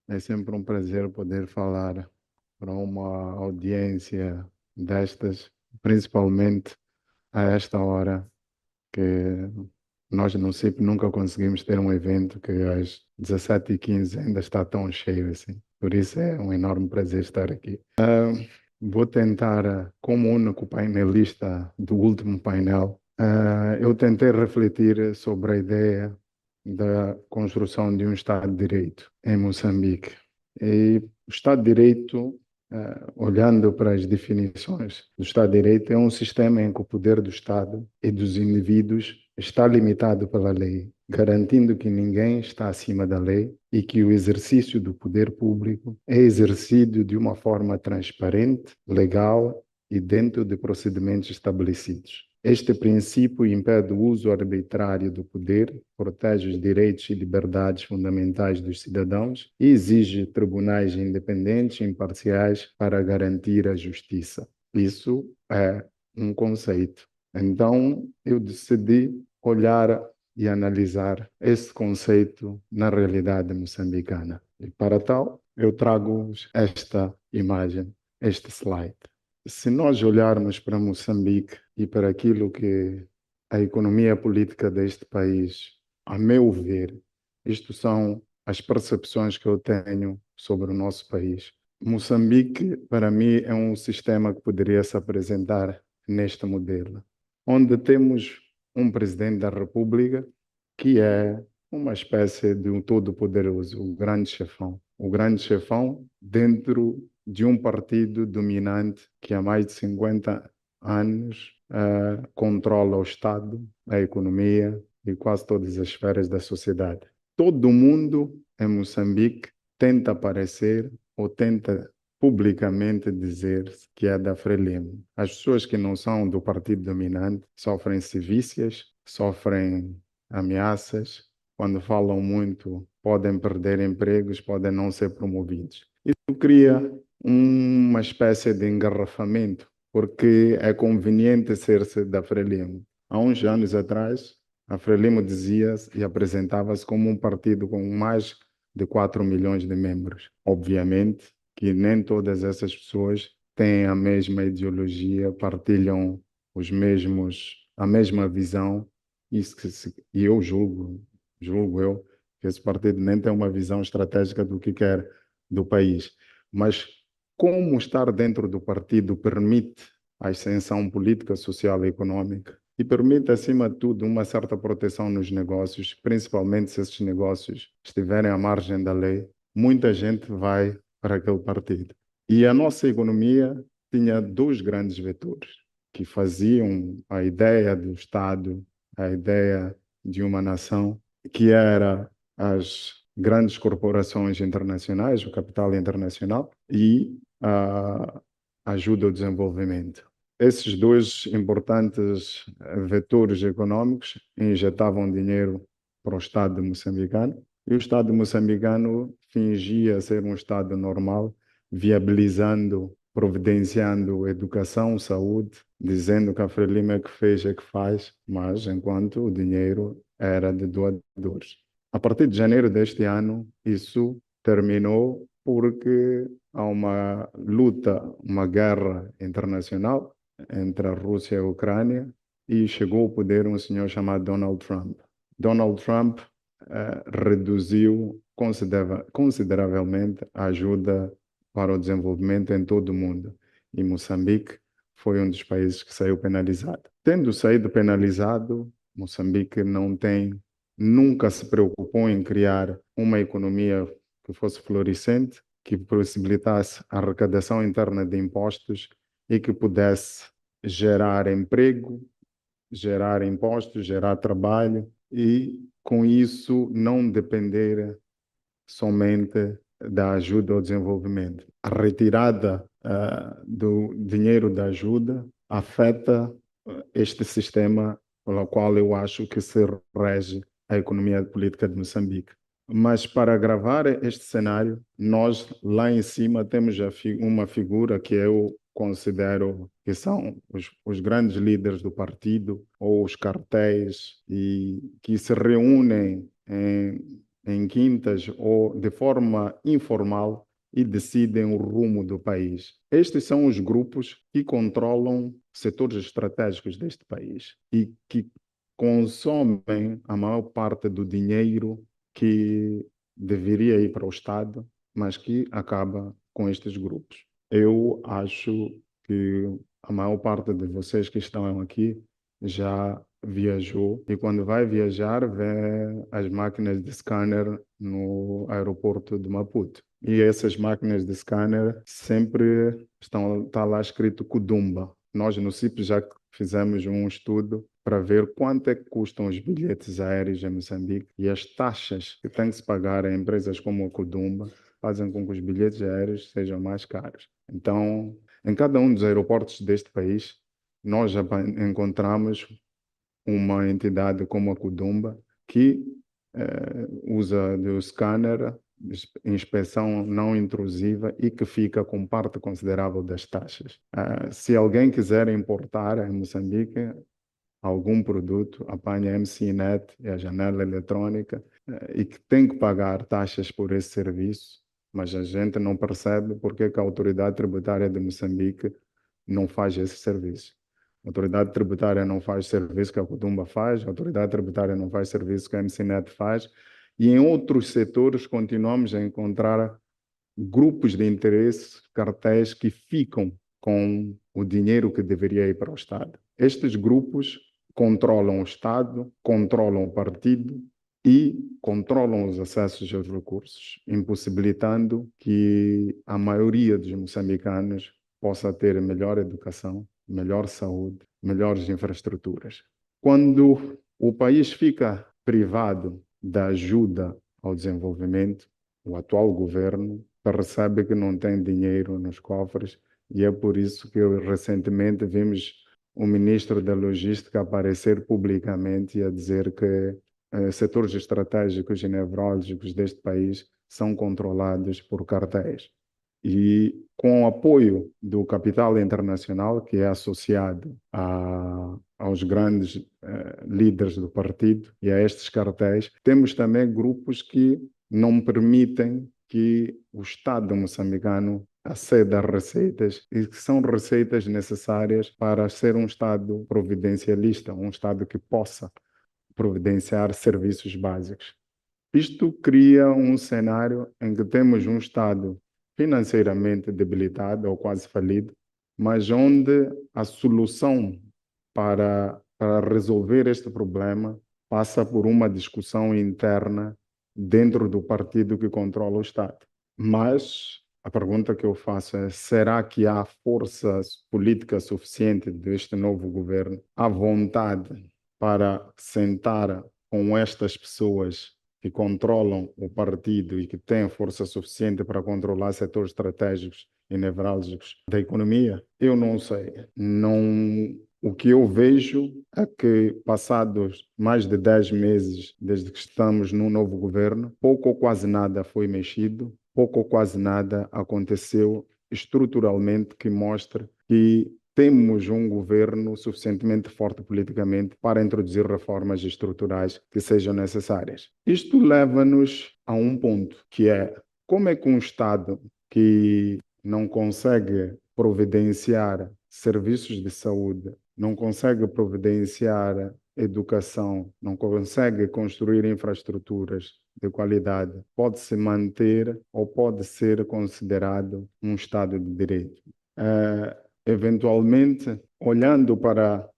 É sempre um prazer poder falar para uma audiência destas, principalmente a esta hora, que nós no CIP nunca conseguimos ter um evento que às 17h15 ainda está tão cheio assim. Por isso é um enorme prazer estar aqui. Vou tentar, como único painelista do último painel, eu tentei refletir sobre a ideia da construção de um Estado de Direito em Moçambique. E o Estado de Direito, olhando para as definições do Estado de Direito, é um sistema em que o poder do Estado e dos indivíduos está limitado pela lei, garantindo que ninguém está acima da lei e que o exercício do poder público é exercido de uma forma transparente, legal e dentro de procedimentos estabelecidos. Este princípio impede o uso arbitrário do poder, protege os direitos e liberdades fundamentais dos cidadãos e exige tribunais independentes e imparciais para garantir a justiça. Isso é um conceito. Então, eu decidi olhar e analisar esse conceito na realidade moçambicana. E para tal, eu trago esta imagem, este slide. Se nós olharmos para Moçambique e para aquilo que a economia política deste país, a meu ver, isto são as percepções que eu tenho sobre o nosso país. Moçambique, para mim, é um sistema que poderia se apresentar neste modelo, onde temos um presidente da República que é uma espécie de um todo-poderoso, o grande chefão. O grande chefão dentro de um partido dominante que há mais de 50 anos controla o Estado, a economia e quase todas as esferas da sociedade. Todo mundo em Moçambique tenta aparecer ou tenta publicamente dizer que é da Frelimo. As pessoas que não são do partido dominante sofrem sevícias, sofrem ameaças, quando falam muito podem perder empregos, podem não ser promovidos. Isso cria uma espécie de engarrafamento, porque é conveniente ser-se da Frelimo. Há uns anos atrás, a Frelimo dizia e apresentava-se como um partido com mais de 4 milhões de membros. Obviamente que nem todas essas pessoas têm a mesma ideologia, partilham a mesma visão, e eu julgo eu, que esse partido nem tem uma visão estratégica do que quer do país. Mas como estar dentro do partido permite a ascensão política, social e econômica e permite, acima de tudo, uma certa proteção nos negócios, principalmente se esses negócios estiverem à margem da lei, muita gente vai para aquele partido. E a nossa economia tinha dois grandes vetores que faziam a ideia do Estado, a ideia de uma nação, que era as grandes corporações internacionais, o capital internacional e a ajuda ao desenvolvimento. Esses dois importantes vetores econômicos injetavam dinheiro para o Estado moçambicano e o Estado moçambicano fingia ser um Estado normal, viabilizando, providenciando educação, saúde, dizendo que a Frelimo é que fez, é que faz, mas enquanto o dinheiro era de doadores. A partir de janeiro deste ano, isso terminou porque há uma luta, uma guerra internacional entre a Rússia e a Ucrânia e chegou ao poder um senhor chamado Donald Trump. Donald Trump reduziu consideravelmente a ajuda para o desenvolvimento em todo o mundo e Moçambique foi um dos países que saiu penalizado. Tendo saído penalizado, Moçambique nunca se preocupou em criar uma economia que fosse florescente, que possibilitasse a arrecadação interna de impostos e que pudesse gerar emprego, gerar impostos, gerar trabalho e, com isso, não depender somente da ajuda ao desenvolvimento. A retirada do dinheiro da ajuda afeta este sistema pelo qual eu acho que se rege a economia política de Moçambique. Mas para agravar este cenário, nós lá em cima temos uma figura que eu considero que são os grandes líderes do partido ou os cartéis e que se reúnem em quintas ou de forma informal e decidem o rumo do país. Estes são os grupos que controlam setores estratégicos deste país e que consomem a maior parte do dinheiro que deveria ir para o Estado, mas que acaba com estes grupos. Eu acho que a maior parte de vocês que estão aqui já viajou e quando vai viajar vê as máquinas de scanner no aeroporto de Maputo. E essas máquinas de scanner sempre está lá escrito Kudumba. Nós no CIP já fizemos um estudo para ver quanto é que custam os bilhetes aéreos em Moçambique e as taxas que tem que se pagar a empresas como a Kudumba fazem com que os bilhetes aéreos sejam mais caros. Então, em cada um dos aeroportos deste país, nós já encontramos uma entidade como a Kudumba que usa do scanner, inspeção não intrusiva e que fica com parte considerável das taxas. Se alguém quiser importar em Moçambique algum produto, apanha a MCNet e a janela eletrônica e que tem que pagar taxas por esse serviço, mas a gente não percebe porque que a autoridade tributária de Moçambique não faz esse serviço. A autoridade tributária não faz serviço que a Kudumba faz, a autoridade tributária não faz serviço que a MCNet faz, e em outros setores continuamos a encontrar grupos de interesse, cartéis que ficam com o dinheiro que deveria ir para o Estado. Estes grupos controlam o Estado, controlam o partido e controlam os acessos aos recursos, impossibilitando que a maioria dos moçambicanos possa ter melhor educação, melhor saúde, melhores infraestruturas. Quando o país fica privado da ajuda ao desenvolvimento, o atual governo percebe que não tem dinheiro nos cofres e é por isso que recentemente vimos o ministro da Logística aparecer publicamente e a dizer que setores estratégicos e nevrálgicos deste país são controlados por cartéis. E com o apoio do capital internacional, que é associado aos grandes líderes do partido e a estes cartéis, temos também grupos que não permitem que o Estado moçambicano aceda a receitas e que são receitas necessárias para ser um Estado providencialista, um Estado que possa providenciar serviços básicos. Isto cria um cenário em que temos um Estado financeiramente debilitado ou quase falido, mas onde a solução para resolver este problema passa por uma discussão interna dentro do partido que controla o Estado. Mas a pergunta que eu faço é: será que há força política suficiente deste novo governo, à vontade para sentar com estas pessoas que controlam o partido e que têm força suficiente para controlar setores estratégicos e nevrálgicos da economia? Eu não sei. Não, o que eu vejo é que, passados mais de 10 meses desde que estamos no novo governo, pouco ou quase nada foi mexido, pouco ou quase nada aconteceu estruturalmente que mostre que temos um governo suficientemente forte politicamente para introduzir reformas estruturais que sejam necessárias. Isto leva-nos a um ponto, que é como é que um Estado que não consegue providenciar serviços de saúde, não consegue providenciar educação, não consegue construir infraestruturas de qualidade, pode se manter ou pode ser considerado um Estado de Direito. Eventualmente, olhando para,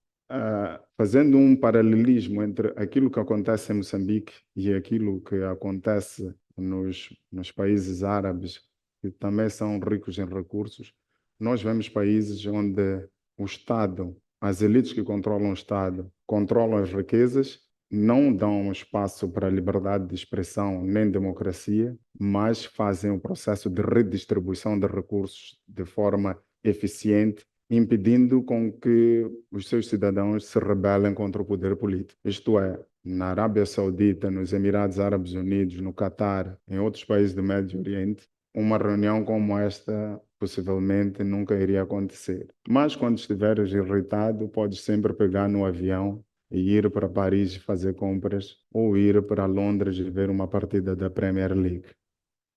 fazendo um paralelismo entre aquilo que acontece em Moçambique e aquilo que acontece nos países árabes, que também são ricos em recursos, nós vemos países onde o Estado, as elites que controlam o Estado, controlam as riquezas, não dão espaço para a liberdade de expressão nem democracia, mas fazem o processo de redistribuição de recursos de forma eficiente, impedindo com que os seus cidadãos se rebelem contra o poder político. Isto é, na Arábia Saudita, nos Emirados Árabes Unidos, no Catar, em outros países do Médio Oriente, uma reunião como esta possivelmente nunca iria acontecer. Mas quando estiveres irritado, podes sempre pegar no avião e ir para Paris fazer compras ou ir para Londres e ver uma partida da Premier League.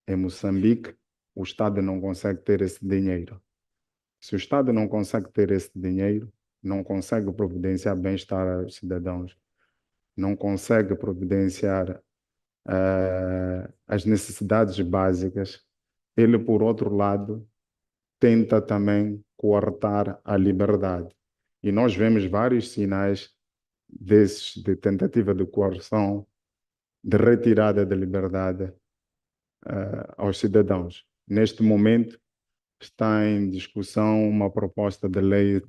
Em Moçambique, o Estado não consegue ter esse dinheiro. Se o Estado não consegue ter esse dinheiro, não consegue providenciar bem-estar aos cidadãos, não consegue providenciar as necessidades básicas, ele, por outro lado, tenta também coartar a liberdade. E nós vemos vários sinais desses de tentativa de coerção, de retirada da liberdade aos cidadãos. Neste momento, está em discussão uma proposta de lei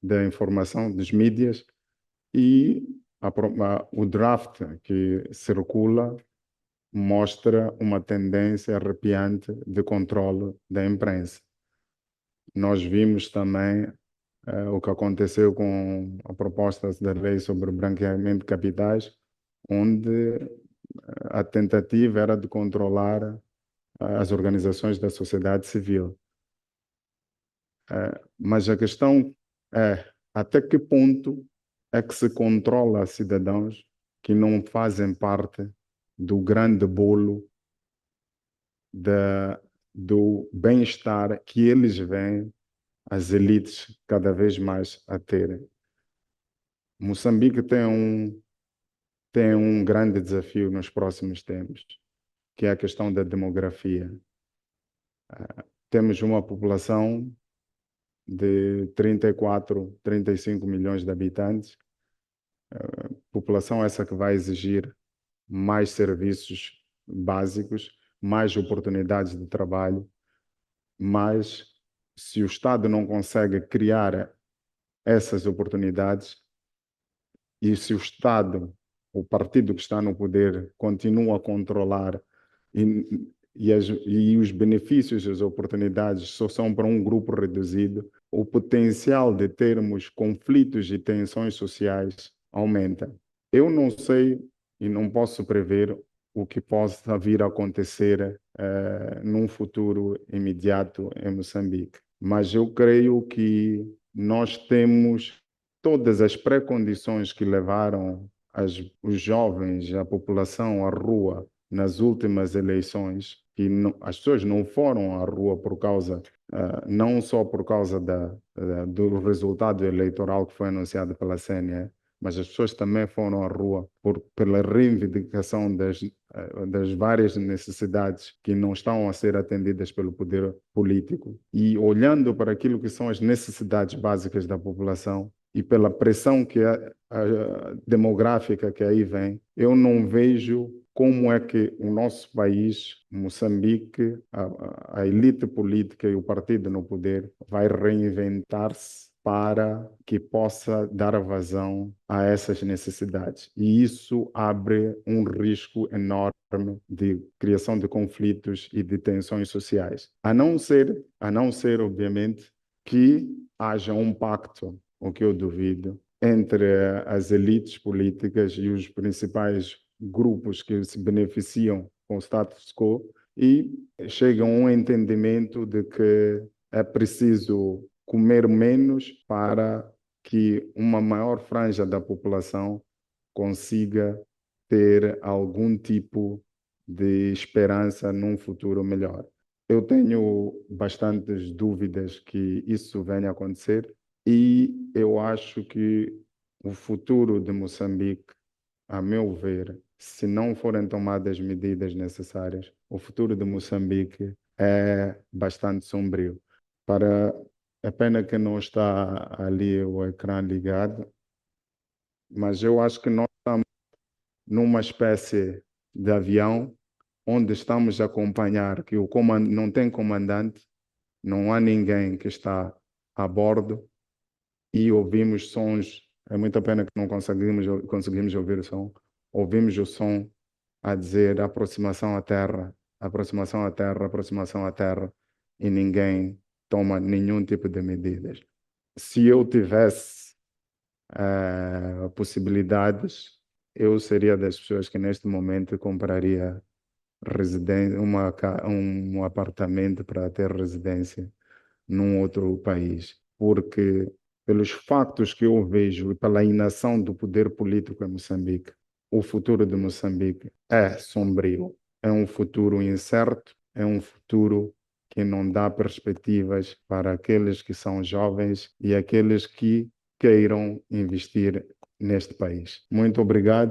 da informação dos mídias e o draft que circula mostra uma tendência arrepiante de controle da imprensa. Nós vimos também o que aconteceu com a proposta da lei sobre o branqueamento de capitais, onde a tentativa era de controlar as organizações da sociedade civil. Mas a questão é até que ponto é que se controla cidadãos que não fazem parte do grande bolo da, do bem-estar que eles veem as elites cada vez mais a terem. Moçambique tem um grande desafio nos próximos tempos, que é a questão da demografia. Temos uma população de 34, 35 milhões de habitantes, população essa que vai exigir mais serviços básicos, mais oportunidades de trabalho, mas se o Estado não consegue criar essas oportunidades e se o Estado, o partido que está no poder, continua a controlar e os benefícios e as oportunidades só são para um grupo reduzido, o potencial de termos conflitos e tensões sociais aumenta. Eu não sei e não posso prever o que possa vir a acontecer num futuro imediato em Moçambique, mas eu creio que nós temos todas as pré-condições que levaram os jovens, a população à rua nas últimas eleições, e as pessoas não foram à rua por causa, não só por causa do resultado eleitoral que foi anunciado pela CNE, mas as pessoas também foram à rua pela reivindicação das várias necessidades que não estão a ser atendidas pelo poder político. E olhando para aquilo que são as necessidades básicas da população, e pela pressão demográfica que aí vem, eu não vejo como é que o nosso país, Moçambique, a elite política e o partido no poder vai reinventar-se para que possa dar vazão a essas necessidades. E isso abre um risco enorme de criação de conflitos e de tensões sociais. A não ser, obviamente, que haja um pacto, o que eu duvido, entre as elites políticas e os principais grupos que se beneficiam com o status quo e chegam a um entendimento de que é preciso comer menos para que uma maior franja da população consiga ter algum tipo de esperança num futuro melhor. Eu tenho bastantes dúvidas que isso venha a acontecer e eu acho que o futuro de Moçambique, a meu ver, se não forem tomadas medidas necessárias, o futuro de Moçambique é bastante sombrio. Para É pena que não está ali o ecrã ligado, mas eu acho que nós estamos numa espécie de avião onde estamos a acompanhar que não tem comandante, não há ninguém que está a bordo e ouvimos sons. É muita pena que não conseguimos ouvir o som. Ouvimos o som a dizer aproximação à Terra, aproximação à Terra, aproximação à Terra, e ninguém toma nenhum tipo de medidas. Se eu tivesse possibilidades, eu seria das pessoas que neste momento compraria um apartamento para ter residência num outro país, porque pelos factos que eu vejo e pela inação do poder político em Moçambique, o futuro de Moçambique é sombrio, é um futuro incerto, é um futuro que não dá perspectivas para aqueles que são jovens e aqueles que queiram investir neste país. Muito obrigado.